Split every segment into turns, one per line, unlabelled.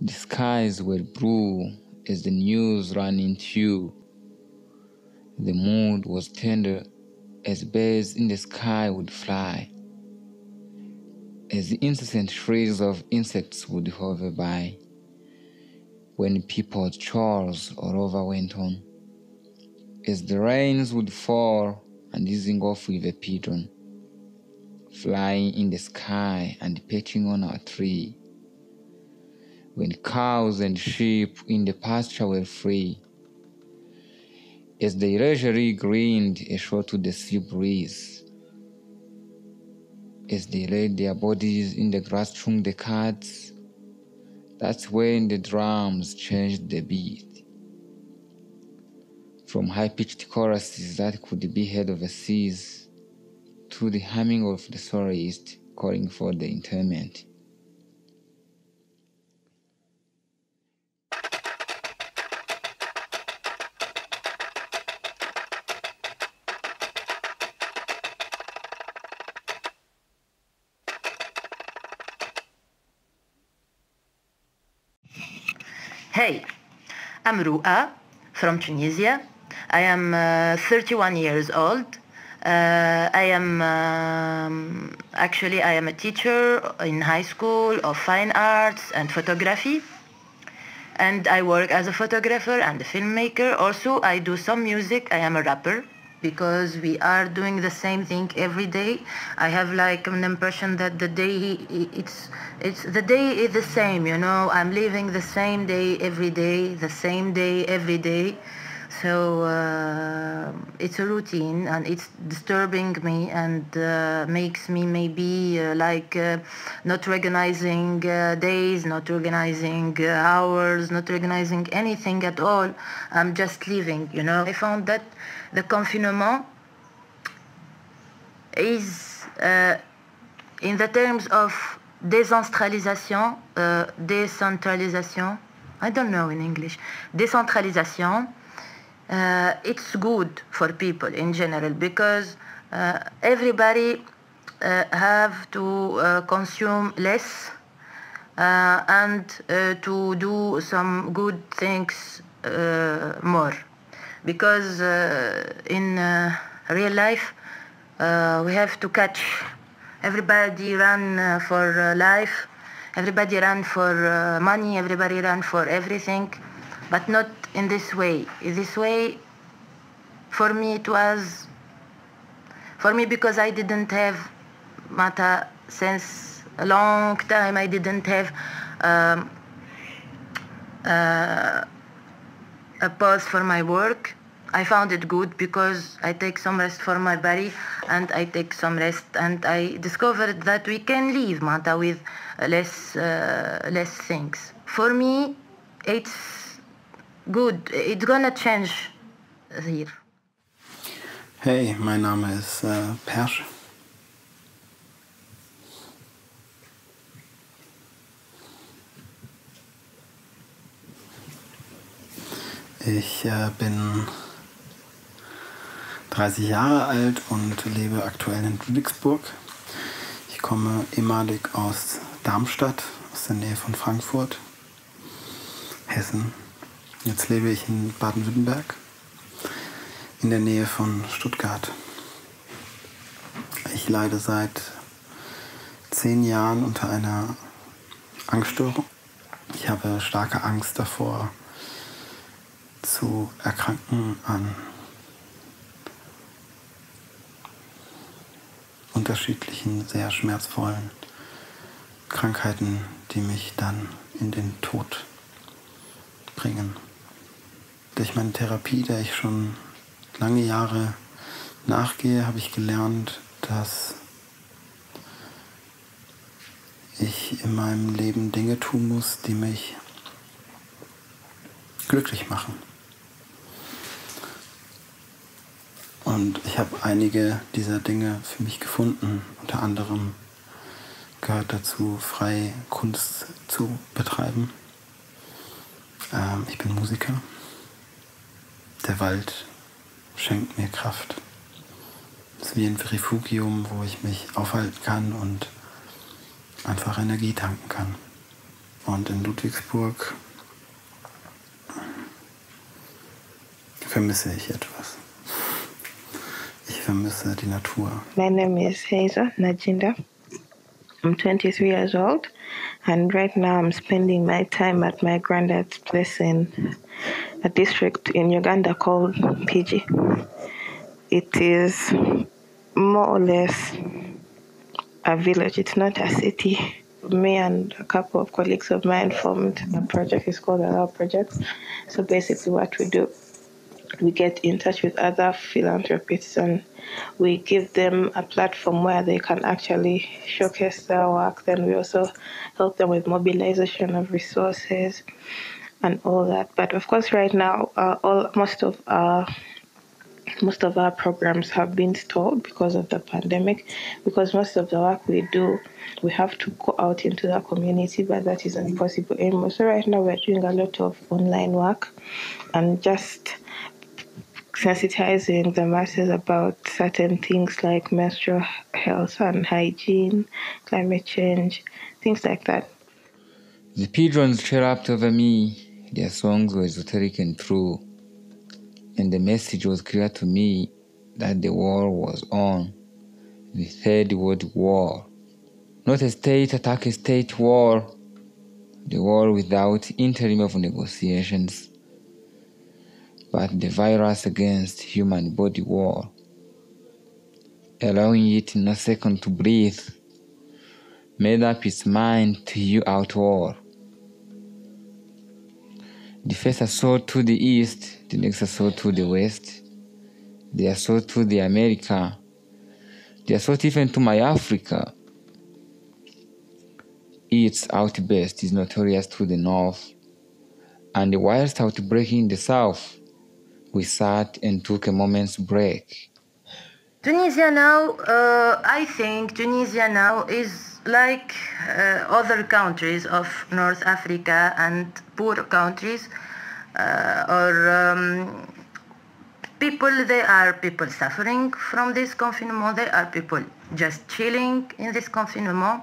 The skies were blue as the news ran into you. The mood was tender as birds in the sky would fly, as the incessant shrieks of insects would hover by, when people's chores all over went on, as the rains would fall and easing off with a pigeon, flying in the sky and perching on our tree, when cows and sheep in the pasture were free, as they leisurely grinned ashore to the sea breeze, as they laid their bodies in the grass chung the cards. That's when the drums changed the beat, from high-pitched choruses that could be heard overseas to the humming of the soloist calling for the interment.
Hey, I'm Raehme from Tunisia. I am 31 years old. I am a teacher in high school of fine arts and photography. And I work as a photographer and a filmmaker. Also, I do some music. I am a rapper because we are doing the same thing every day. I have like an impression that the day the day is the same, you know. I'm living the same day every day, the same day every day. So it's a routine and it's disturbing me and makes me maybe not recognizing days, not recognizing hours, not recognizing anything at all. I'm just living, you know. I found that the confinement is in the terms of décentralisation, I don't know in English, décentralisation. It's good for people in general because everybody have to consume less and to do some good things more, because in real life we have to catch. Everybody run for life, everybody run for money, everybody run for everything, but not in this way. In this way, for me it was, because I didn't have Mata since a long time. I didn't have a pause for my work. I found it good because I take some rest for my body and I take some rest, and I discovered that we can live Mata with less things. For me, it's good. It's gonna change here.
Hey, mein Name ist Perschya. Ich bin 30 Jahre alt und lebe aktuell in Ludwigsburg. Ich komme ehemalig aus Darmstadt, aus der Nähe von Frankfurt, Hessen. Jetzt lebe ich in Baden-Württemberg, in der Nähe von Stuttgart. Ich leide seit 10 Jahren unter einer Angststörung. Ich habe starke Angst davor, zu erkranken an unterschiedlichen, sehr schmerzvollen Krankheiten, die mich dann in den Tod bringen. Durch meine Therapie, der ich schon lange Jahre nachgehe, habe ich gelernt, dass ich in meinem Leben Dinge tun muss, die mich glücklich machen. Und ich habe einige dieser Dinge für mich gefunden. Unter anderem gehört dazu, frei Kunst zu betreiben. Ich bin Musiker. Der Wald schenkt mir Kraft. Es ist wie ein Refugium, wo ich mich aufhalten kann und einfach Energie tanken kann. Und in Ludwigsburg vermisse ich etwas. Ich vermisse die Natur.
My name is Hazel Najinda. I'm 23 years old, and right now I'm spending my time at my granddad's place in a district in Uganda called PG. It is more or less a village. It's not a city. Me and a couple of colleagues of mine formed a project. It's called the Love Project. So basically what we do, we get in touch with other philanthropists and we give them a platform where they can actually showcase their work. Then we also help them with mobilization of resources and all that. But of course, right now, most of our programs have been stalled because of the pandemic, because most of the work we do, we have to go out into the community, but that isn't possible anymore. So right now we're doing a lot of online work and just sensitizing the masses about certain things like menstrual health and hygiene, climate change, things like that.
The pigeons chirped over me. Their songs were esoteric and true. And the message was clear to me that the war was on. The Third World War. Not a state attack, a state war. The war without interim of negotiations. But the virus against human body war. Allowing it in a second to breathe. Made up its mind to hew out war. The first assault to the east, the next assault to the west, the assault to the America, the assault even to my Africa. Its outburst is notorious to the north, and whilst outbreaking in the south, we sat and took a moment's break.
Tunisia now, I think Tunisia now is like other countries of North Africa and poor countries, they are people suffering from this confinement, they are people just chilling in this confinement.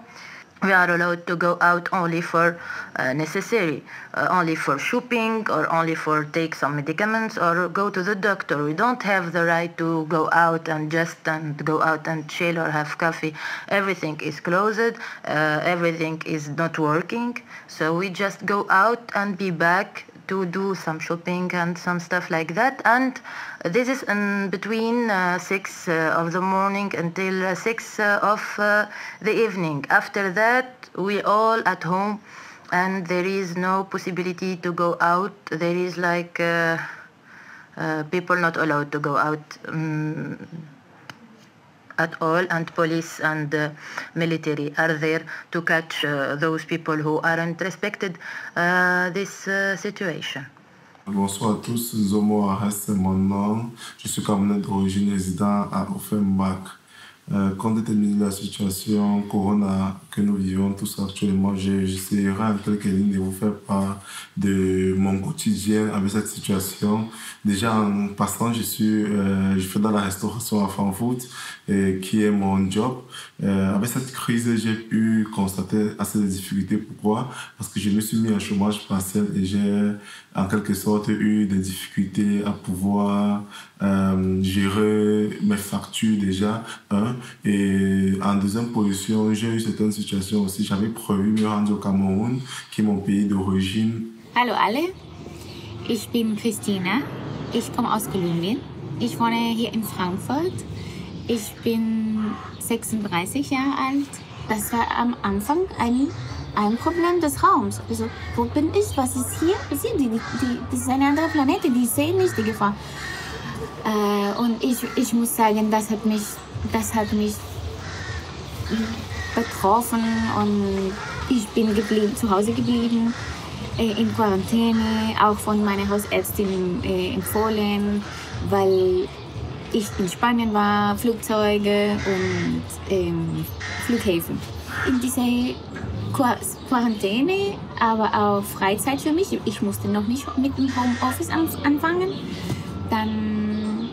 We are allowed to go out only for necessary, only for shopping or only for take some medicaments or go to the doctor. We don't have the right to go out and go out and chill or have coffee. Everything is closed. Everything is not working. So we just go out and be back to do some shopping and some stuff like that. And this is in between 6 of the morning until 6 of the evening. After that, we all at home, and there is no possibility to go out. There is like people not allowed to go out at all, and police and military are there to catch those people who aren't respected this situation.
Bonsoir à tous, Zomo Arras, c'est mon nom. Je suis camerounais d'origine résident à Offenbach. Compte tenu de la situation Corona que nous vivons tous actuellement, j'essaierai en quelque ligne de vous faire part de mon quotidien avec cette situation. Déjà en passant, je fais dans la restauration à Frankfurt, qui est mon job. Avec cette crise, j'ai pu constater assez de difficultés. Pourquoi? Parce que je me suis mis en chômage partiel et j'ai en quelque sorte eu des difficultés à pouvoir gérer mes factures déjà. Et en deuxième position, j'ai eu certaines situations aussi. J'avais prévu me rendre au Cameroun, qui est mon pays d'origine.
Hallo alle, ich bin Christina. Ich komme aus Kolumbien. Ich wohne hier in Frankfurt. Ich bin 36 Jahre alt. Das war am Anfang ein Problem des Raums. Also, wo bin ich? Was ist hier passiert? Das ist eine andere Planet, die sehen nicht die Gefahr. Und ich muss sagen, das hat mich betroffen und ich bin zu Hause geblieben, in Quarantäne, auch von meiner Hausärztin empfohlen, weil ich in Spanien war, Flugzeuge und Flughäfen. In dieser Quarantäne, aber auch Freizeit für mich. Ich musste noch nicht mit dem Homeoffice anfangen. Dann,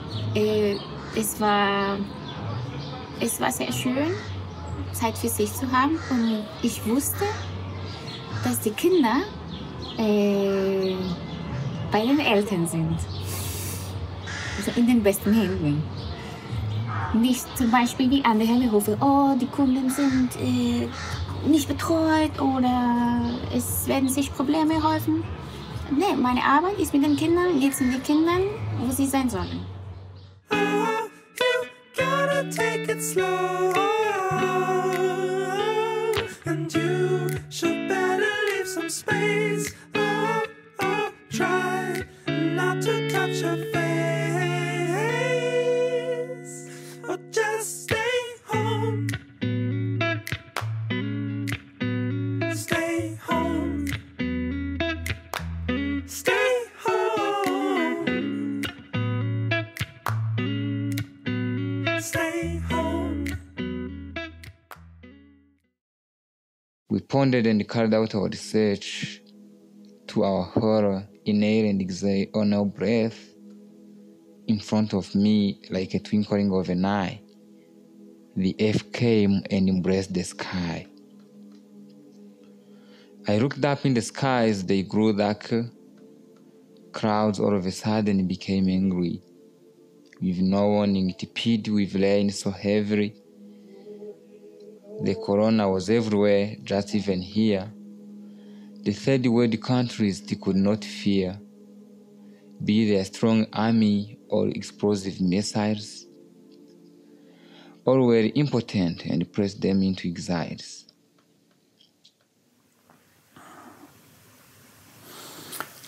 es war sehr schön, Zeit für sich zu haben. Und ich wusste, dass die Kinder bei den Eltern sind. Also in den besten Händen. Nicht zum Beispiel wie andere Berufe, oh, die Kunden sind nicht betreut oder es werden sich Probleme häufen. Nee, meine Arbeit ist mit den Kindern, jetzt sind die Kindern, wo sie sein sollen.
Oh, you gotta take it slow, and you should better leave some space. Oh, oh, try not to touch your face, or just stay home. Stay home. Stay home. Stay home.
We pondered and carried out our research. To our horror, inhaled and exhaled on our breath. In front of me, like a twinkling of an eye, the earth came and embraced the sky. I looked up in the skies, they grew darker. Clouds all of a sudden became angry. With no warning, it peeled with rain so heavily. The corona was everywhere, just even here. The third world countries they could not fear, be they a strong army or explosive missiles. All were impotent and pressed them into exiles.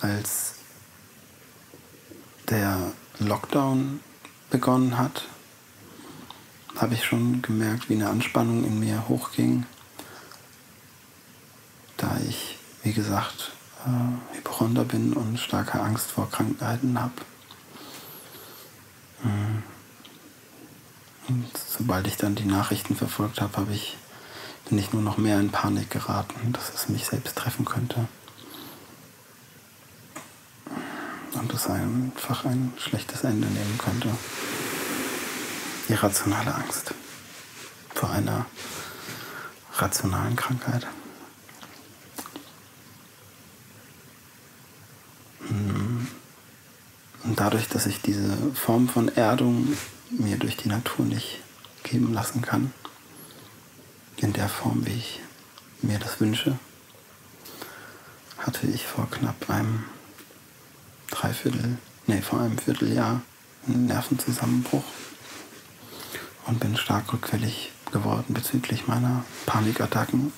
Als der Lockdown begonnen hat, habe ich schon gemerkt, wie eine Anspannung in mir hochging, da ich, wie gesagt, Hypochonder bin und starke Angst vor Krankheiten habe. Und sobald ich dann die Nachrichten verfolgt habe, bin ich nur noch mehr in Panik geraten, dass es mich selbst treffen könnte. Und es einfach ein schlechtes Ende nehmen könnte. Irrationale Angst vor einer rationalen Krankheit. Und dadurch, dass ich diese Form von Erdung mir durch die Natur nicht geben lassen kann, in der Form, wie ich mir das wünsche, hatte ich vor knapp einem Vierteljahr einen Nervenzusammenbruch und bin stark rückfällig geworden bezüglich meiner Panikattacken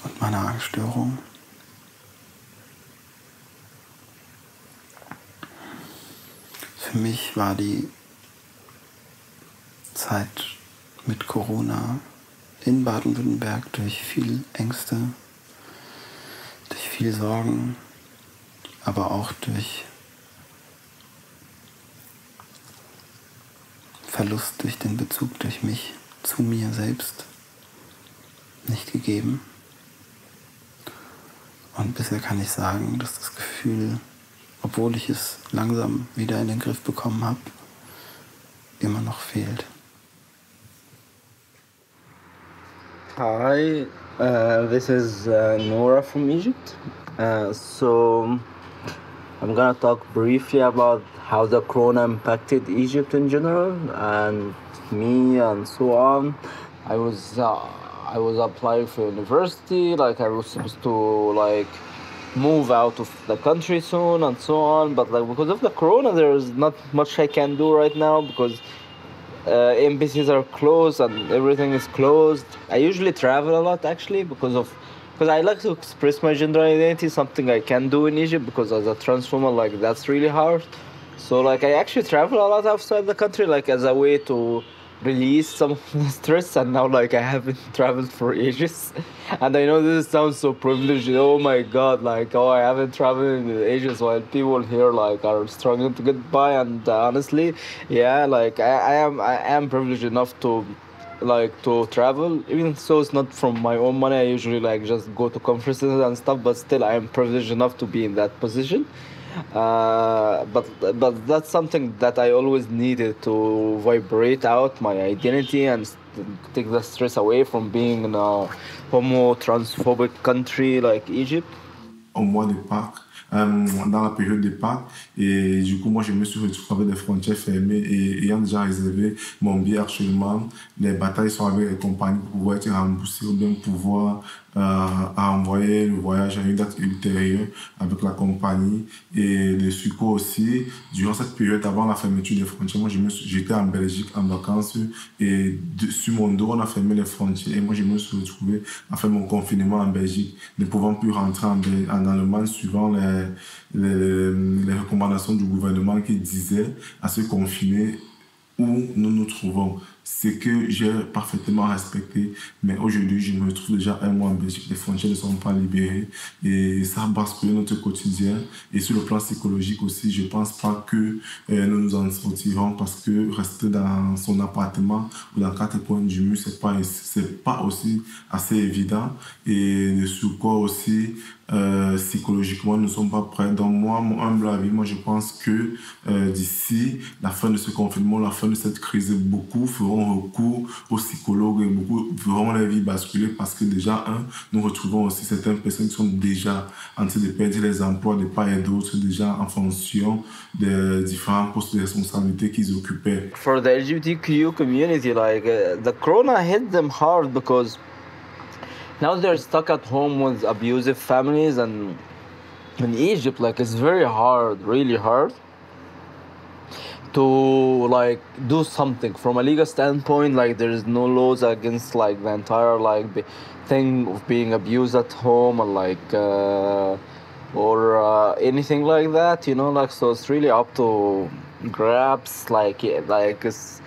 und meiner Angststörung. Für mich war die Zeit mit Corona in Baden-Württemberg durch viel Ängste, durch viel Sorgen, aber auch durch Verlust durch den Bezug durch mich zu mir selbst nicht gegeben. Und bisher kann ich sagen, dass das Gefühl, obwohl ich es langsam wieder in den Griff bekommen habe, immer noch fehlt.
Hi, this is Nora from Egypt. So I'm gonna talk briefly about how the corona impacted Egypt in general and me and so on. I was applying for university, like I was supposed to move out of the country soon and so on, but because of the corona there's not much I can do right now because embassies are closed and everything is closed. I usually travel a lot actually because I like to express my gender identity, something I can do in Egypt because as a trans woman that's really hard. So I actually travel a lot outside the country as a way to release some of the stress, and now I haven't traveled for ages. And I know this sounds so privileged, oh my god, I haven't traveled in ages while people here are struggling to get by. And honestly, yeah, I am privileged enough to travel, even so it's not from my own money. I usually just go to conferences and stuff, but still I am privileged enough to be in that position. But that's something that I always needed to vibrate out my identity and take the stress away from being in a homo-transphobic country like Egypt?
Au mois de Pâques, dans la période de Pâques, et du coup moi je me suis retrouvé avec des frontières fermées et ayant déjà réservé mon billet actuellement, les batailles sont avec les compagnies pour pouvoir être remboursées ou bien pouvoir envoyer le voyage à une date ultérieure avec la compagnie. Et le secours aussi, durant cette période avant la fermeture des frontières, moi j'étais en Belgique en vacances et sur mon dos on a fermé les frontières et moi je me suis retrouvé à faire mon confinement en Belgique, ne pouvant plus rentrer en Allemagne suivant les recommandations du gouvernement qui disaient à se confiner où nous nous trouvons. C'est que j'ai parfaitement respecté, mais aujourd'hui je me retrouve déjà un mois en Belgique, les frontières ne sont pas libérées et ça a basculé notre quotidien. Et sur le plan psychologique aussi, je ne pense pas que nous nous en sortirons parce que rester dans son appartement ou dans 4 coins du mur, c'est pas aussi assez évident. Et le secours aussi, psychologiquement, nous ne sommes pas prêts. Donc moi, mon humble avis, moi je pense que d'ici la fin de ce confinement, la fin de cette crise, beaucoup feront recours aux psychologues et beaucoup verront leur vie basculer parce que déjà, nous retrouvons aussi certaines personnes qui sont déjà en train de perdre les emplois de part et d'autre, déjà en fonction des différents postes de responsabilité qu'ils occupaient.
For the LGBTQ community, like the corona hit them hard because now they're stuck at home with abusive families, and in Egypt, like it's very hard, really hard to like do something from a legal standpoint. Like there is no laws against like the entire like thing of being abused at home and like or anything like that, you know. Like so, it's really up to grabs. Like it's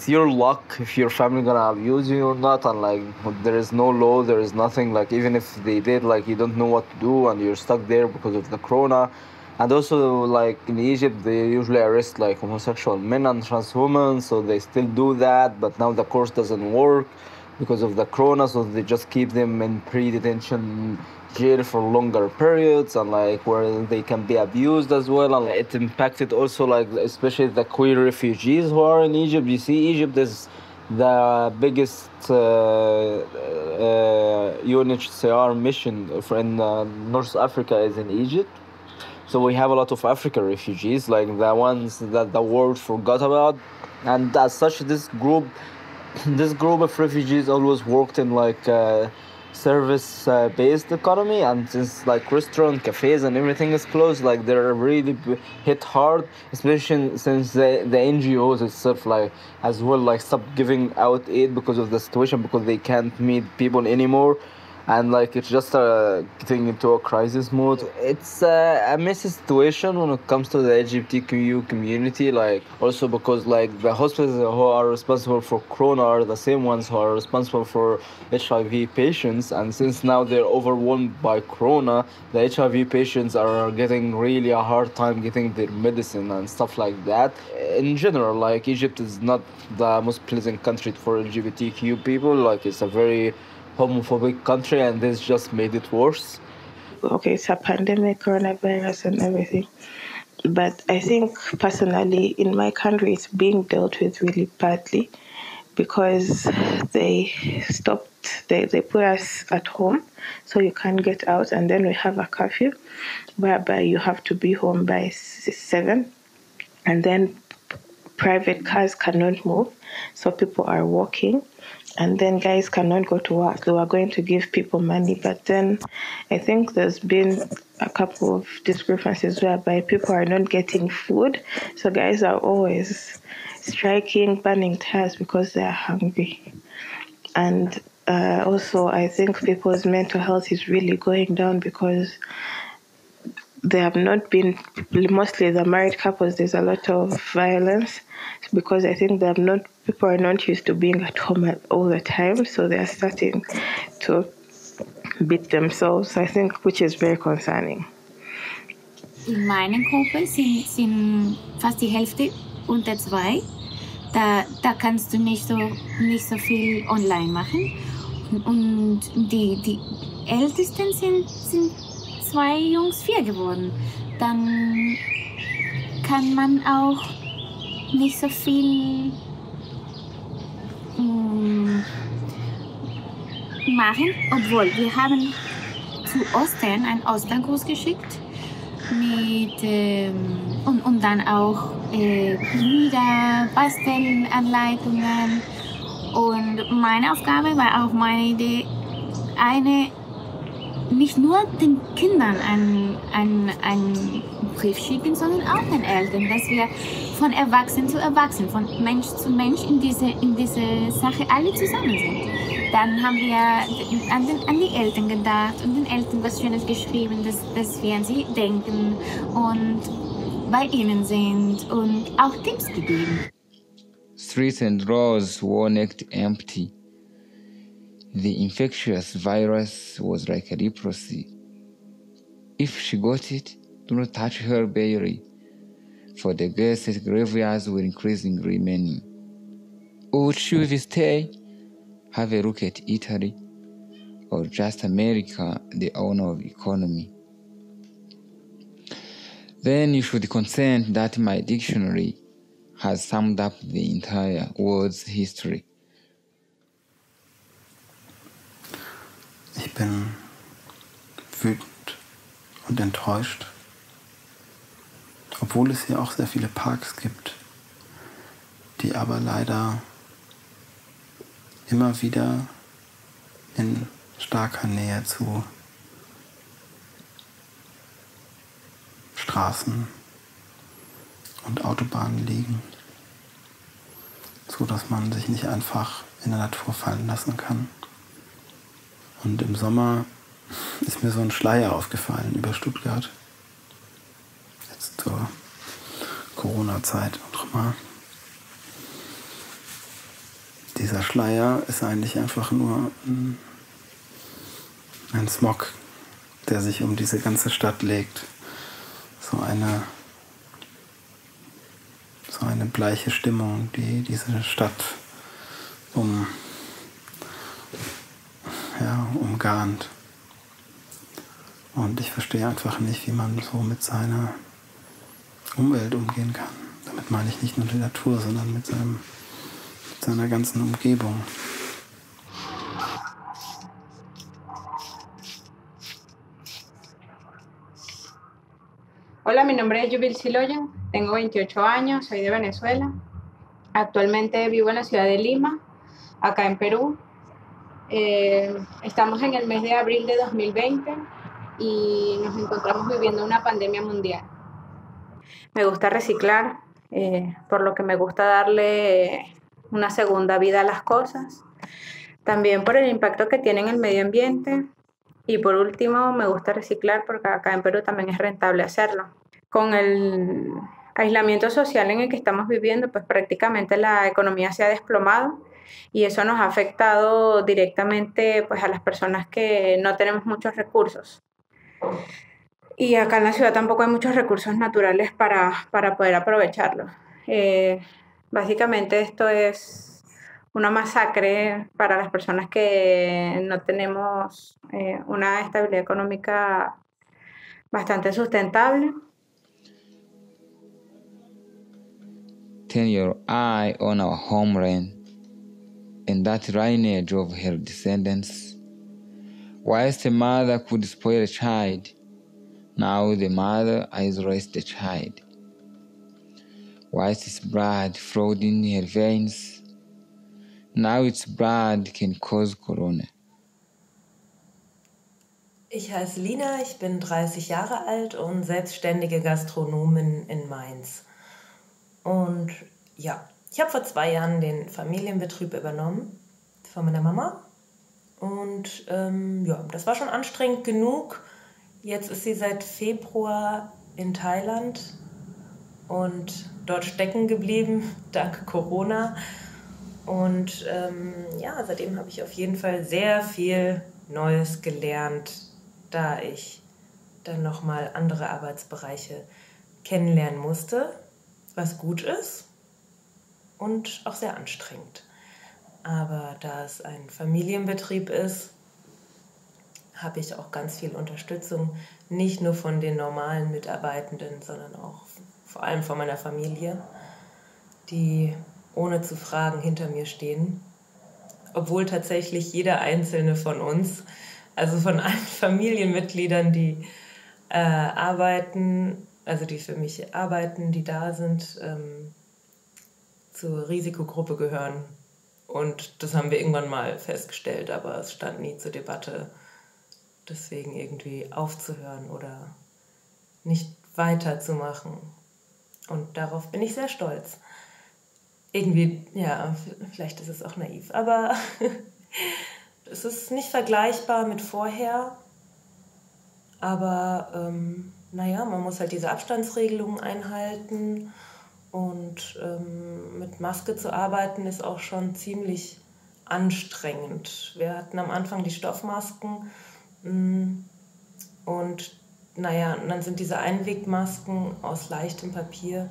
your luck if your family gonna abuse you or not, and like there is no law, there is nothing. Like even if they did, like you don't know what to do and you're stuck there because of the corona. And also like in Egypt they usually arrest like homosexual men and trans women, so they still do that, but now the course doesn't work because of the corona, so they just keep them in pre-detention jail for longer periods, and like where they can be abused as well. And it impacted also like especially the queer refugees who are in Egypt. You see, Egypt is the biggest UNHCR mission in North Africa is in Egypt. So we have a lot of African refugees, like the ones that the world forgot about. And as such, this group of refugees always worked in like service-based economy, and since like restaurant, cafes, and everything is closed, like they're really hit hard, especially since the NGOs itself like as well like stopped giving out aid because of the situation, because they can't meet people anymore. And like it's just getting into a crisis mode. It's a messy situation when it comes to the LGBTQ community, like also because like the hospitals who are responsible for corona are the same ones who are responsible for HIV patients, and since now they're overwhelmed by corona, the HIV patients are getting really a hard time getting their medicine and stuff like that. In general, like Egypt is not the most pleasant country for LGBTQ people. Like it's a very homophobic country, and this just made it worse.
Okay, it's a pandemic, coronavirus and everything. But I think personally in my country it's being dealt with really badly because they put us at home so you can't get out, and then we have a curfew whereby you have to be home by 7, and then private cars cannot move, so people are walking. And then guys cannot go to work. They were going to give people money, but then I think there's been a couple of discrepancies whereby people are not getting food. So guys are always striking, burning tires because they are hungry. And also I think people's mental health is really going down because they have not been, mostly the married couples, there's a lot of violence because I think people are not used to being at home all the time, so they are starting to beat themselves, I think, which is very concerning.
In meiner Gruppe sind fast die Hälfte unter 2. Da kannst du nicht so viel online machen. Und die Ältesten sind 2 Jungs 4 geworden. Dann kann man auch nicht so viel machen, obwohl wir haben zu Ostern einen Ostergruß geschickt und dann auch Lieder, Bastelanleitungen. Und meine Aufgabe war auch meine Idee, nicht nur den Kindern einen Brief schicken, sondern auch den Eltern, dass wir von Erwachsen zu Erwachsen, von Mensch zu Mensch in diese Sache alle zusammen sind. Dann haben wir an die Eltern gedacht und den Eltern was Schönes geschrieben, dass wir an sie denken und bei ihnen sind und auch Tipps gegeben.
Streets and roads were next empty. The infectious virus was like a leprosy. If she got it, do not touch her barely, for the guests at graveyards were increasingly remaining. Would she stay? Have a look at Italy, or just America, the owner of economy? Then you should consent that my dictionary has summed up the entire world's history.
Ich bin wütend und enttäuscht, obwohl es hier auch sehr viele Parks gibt, die aber leider immer wieder in starker Nähe zu Straßen und Autobahnen liegen, so dass man sich nicht einfach in der Natur fallen lassen kann. Und im Sommer ist mir so ein Schleier aufgefallen über Stuttgart. Jetzt zur Corona-Zeit auch mal. Dieser Schleier ist eigentlich einfach nur ein Smog, der sich um diese ganze Stadt legt. So eine bleiche Stimmung, die diese Stadt umgarnt. Und ich verstehe einfach nicht, wie man so mit seiner Umwelt umgehen kann. Damit meine ich nicht nur die Natur, sondern mit seiner ganzen Umgebung.
Hola, mi nombre es Als Silhouetten, tengo 28 años, soy de Venezuela. Actualmente vivo en la ciudad de Lima, acá en Perú. Estamos en el mes de abril de 2020 y nos encontramos viviendo una pandemia mundial. Me gusta reciclar, por lo que me gusta darle una segunda vida a las cosas. También por el impacto que tiene en el medio ambiente. Y por último, me gusta reciclar porque acá en Perú también es rentable hacerlo. Con el aislamiento social en el que estamos viviendo, pues prácticamente la economía se ha desplomado y eso nos ha afectado directamente pues, a las personas que no tenemos muchos recursos. Y acá en la ciudad tampoco hay muchos recursos naturales para poder aprovecharlos. Básicamente esto es una masacre para las personas que no tenemos una estabilidad económica bastante sustentable.
Turn your eye on our homeland, and that lineage of her descendants. Whilst a mother could spoil a child, now the mother isolates the child. Whilst its blood flowed in her veins, now its blood can cause Corona.
Ich heiße Lina, ich bin 30 Jahre alt und selbstständige Gastronomin in Mainz. Und ja, ich habe vor 2 Jahren den Familienbetrieb übernommen von meiner Mama. Und das war schon anstrengend genug. Jetzt ist sie seit Februar in Thailand und dort stecken geblieben, dank Corona. Und seitdem habe ich auf jeden Fall sehr viel Neues gelernt, da ich dann nochmal andere Arbeitsbereiche kennenlernen musste, was gut ist und auch sehr anstrengend. Aber da es ein Familienbetrieb ist, habe ich auch ganz viel Unterstützung, nicht nur von den normalen Mitarbeitenden, sondern auch vor allem von meiner Familie, die ohne zu fragen hinter mir stehen obwohl tatsächlich jeder einzelne von uns, also von allen Familienmitgliedern, die arbeiten, also die für mich arbeiten, die da sind, zur Risikogruppe gehören. Und das haben wir irgendwann mal festgestellt, aber es stand nie zur Debatte, deswegen irgendwie aufzuhören oder nicht weiterzumachen. Und darauf bin ich sehr stolz. Irgendwie, ja, vielleicht ist es auch naiv, aber es ist nicht vergleichbar mit vorher. Aber naja, man muss halt diese Abstandsregelungen einhalten und mit Maske zu arbeiten ist auch schon ziemlich anstrengend. Wir hatten am Anfang die Stoffmasken und naja, und dann sind diese Einwegmasken aus leichtem Papier.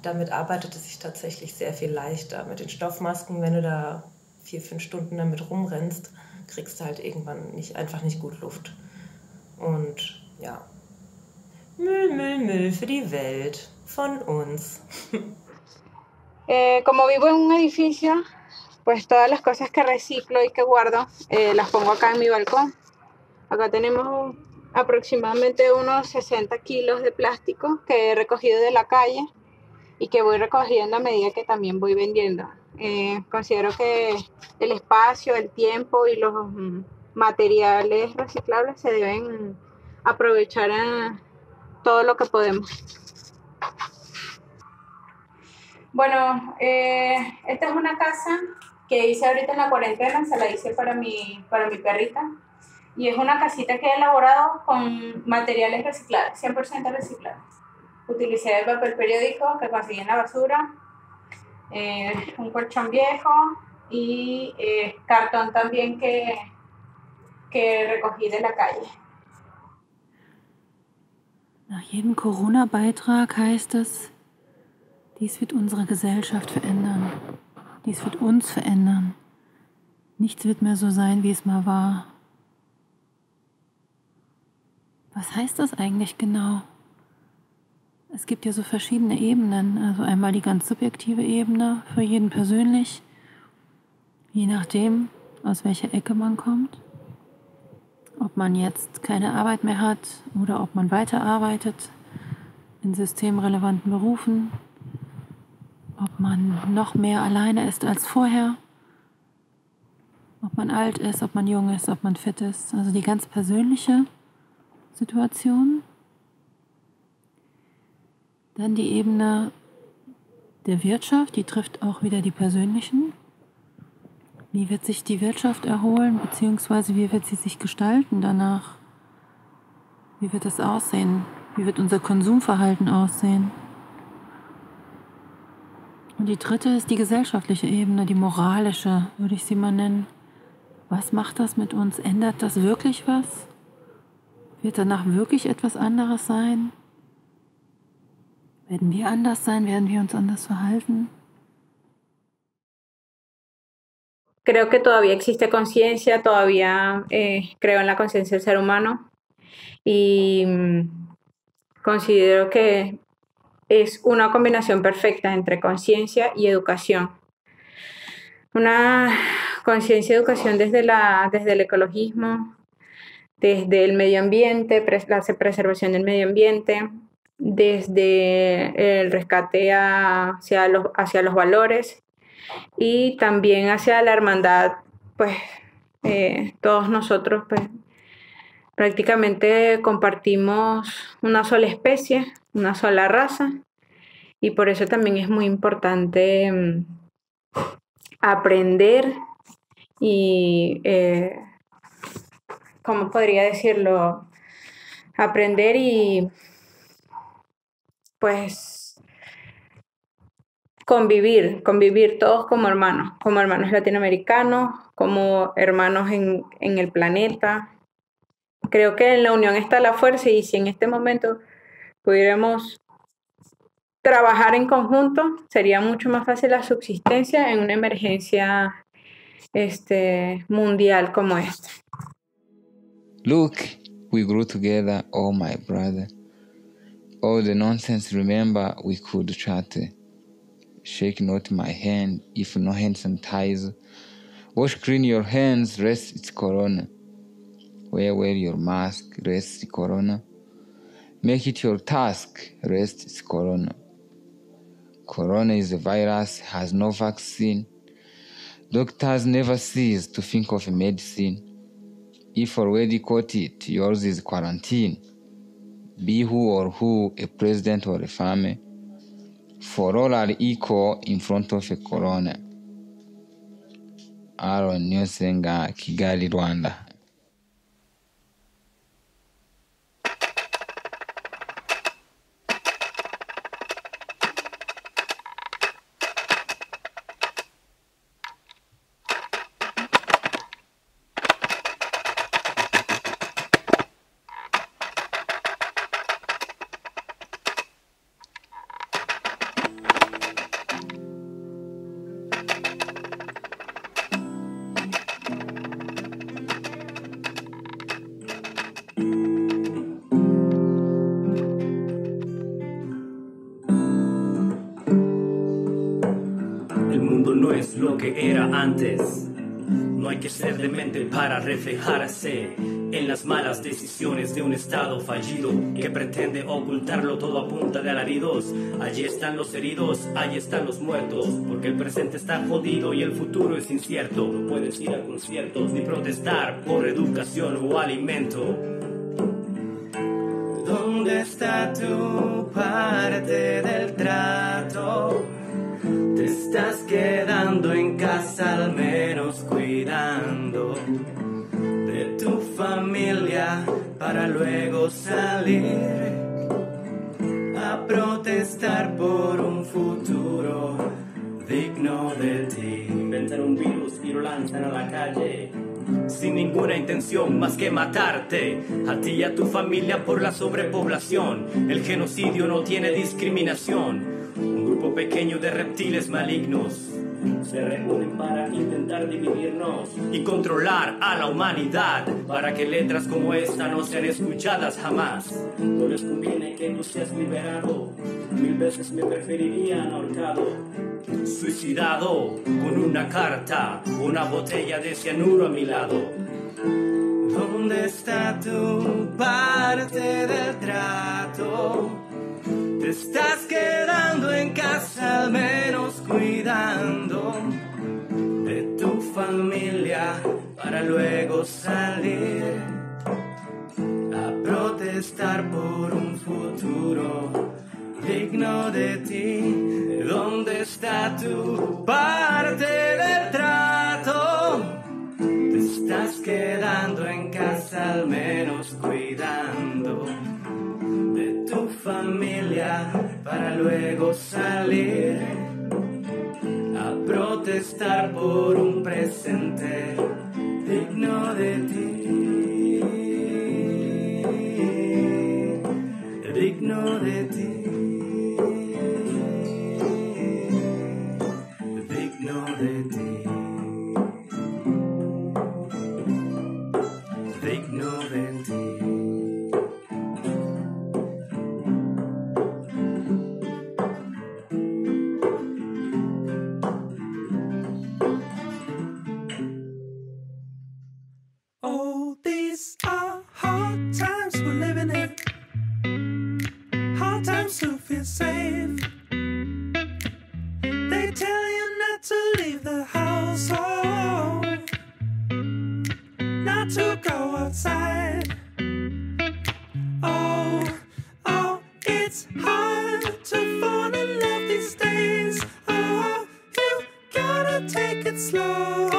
Damit arbeitet es sich tatsächlich sehr viel leichter. Mit den Stoffmasken, wenn du da 4-5 Stunden damit rumrennst, kriegst du halt irgendwann einfach nicht gut Luft. Und ja, Müll für die Welt von uns.
Como vivo en un edificio, pues todas las cosas que reciclo y que guardo las pongo acá en mi balcón. Acá tenemos aproximadamente unos 60 kilos de plástico que he recogido de la calle y que voy recogiendo a medida que también voy vendiendo. Considero que el espacio, el tiempo y los materiales reciclables se deben aprovechar todo lo que podemos. Bueno, esta es una casa que hice ahorita en la cuarentena, se la hice para mi perrita. Y es una casita que he elaborado con materiales reciclados, 100% reciclados. Utilicé el papel periódico que conseguí en la basura, un colchón viejo y cartón también que recogí de la calle.
Nach jedem Corona-Beitrag heißt es, dies wird unsere Gesellschaft verändern. Dies wird uns verändern. Nichts wird mehr so sein, wie es mal war. Was heißt das eigentlich genau? Es gibt ja so verschiedene Ebenen. Also einmal die ganz subjektive Ebene, für jeden persönlich, je nachdem, aus welcher Ecke man kommt. Ob man jetzt keine Arbeit mehr hat oder ob man weiterarbeitet in systemrelevanten Berufen, ob man noch mehr alleine ist als vorher, ob man alt ist, ob man jung ist, ob man fit ist. Also die ganz persönliche Situation. Dann die Ebene der Wirtschaft, die trifft auch wieder die persönlichen. Wie wird sich die Wirtschaft erholen, beziehungsweise wie wird sie sich gestalten danach? Wie wird es aussehen? Wie wird unser Konsumverhalten aussehen? Und die dritte ist die gesellschaftliche Ebene, die moralische, würde ich sie mal nennen. Was macht das mit uns? Ändert das wirklich was? Wird danach wirklich etwas anderes sein? Werden wir anders sein? Werden wir uns anders verhalten?
Creo que todavía existe conciencia, todavía creo en la conciencia del ser humano y considero que es una combinación perfecta entre conciencia y educación. Una conciencia y educación desde el ecologismo, desde el medio ambiente, la preservación del medio ambiente, desde el rescate hacia los valores y también hacia la hermandad, pues todos nosotros pues, prácticamente compartimos una sola especie, una sola raza y por eso también es muy importante aprender y, ¿cómo podría decirlo? Aprender y pues convivir todos como hermanos latinoamericanos, como hermanos en el planeta. Creo que en la unión está la fuerza y si en este momento pudiéramos trabajar en conjunto, sería mucho más fácil la subsistencia en una emergencia mundial como esta.
Look, we grew together, oh my brother. All the nonsense, remember, we could chat. Shake not my hand, if no hand sanitizer. Wash clean your hands, rest it's corona. Wear your mask, rest it's corona. Make it your task, rest it's corona. Corona is a virus, has no vaccine. Doctors never cease to think of a medicine. If already caught it, yours is quarantine. Be who or who, a president or a farmer. For all are equal in front of a corona. Aaron Nyosenga, Kigali, Rwanda.
Antes. No hay que ser demente para reflejarse en las malas decisiones de un estado fallido que pretende ocultarlo todo a punta de alaridos. Allí están los heridos, allí están los muertos, porque el presente está jodido y el futuro es incierto. No puedes ir a conciertos ni protestar por educación o alimento. ¿Dónde está tu parte del trato? Te estás quedando en casa, al menos cuidando de tu familia, para luego salir a protestar por un futuro digno de ti. Inventan un virus y lo lanzan a la calle sin ninguna intención más que matarte a ti y a tu familia por la sobrepoblación. El genocidio no tiene discriminación. Un grupo pequeño de reptiles malignos se reúnen para intentar dividirnos y controlar a la humanidad, para que letras como esta no sean escuchadas jamás. No les conviene que tú seas liberado, 1000 veces me preferirían ahorcado, suicidado con una carta, una botella de cianuro a mi lado. ¿Dónde está tu parte del trato? Te estás quedando en casa, al menos cuidando de tu familia, para luego salir a protestar por un futuro digno de ti. ¿Dónde está tu parte del trato? Te estás quedando en casa, al menos cuidando de tu familia, para luego salir a protestar por un presente digno de ti, digno de ti, digno de ti, digno de ti.
Safe. They tell you not to leave the household, not to go outside. Oh, it's hard to fall in love these days. Oh, you gotta take it slow.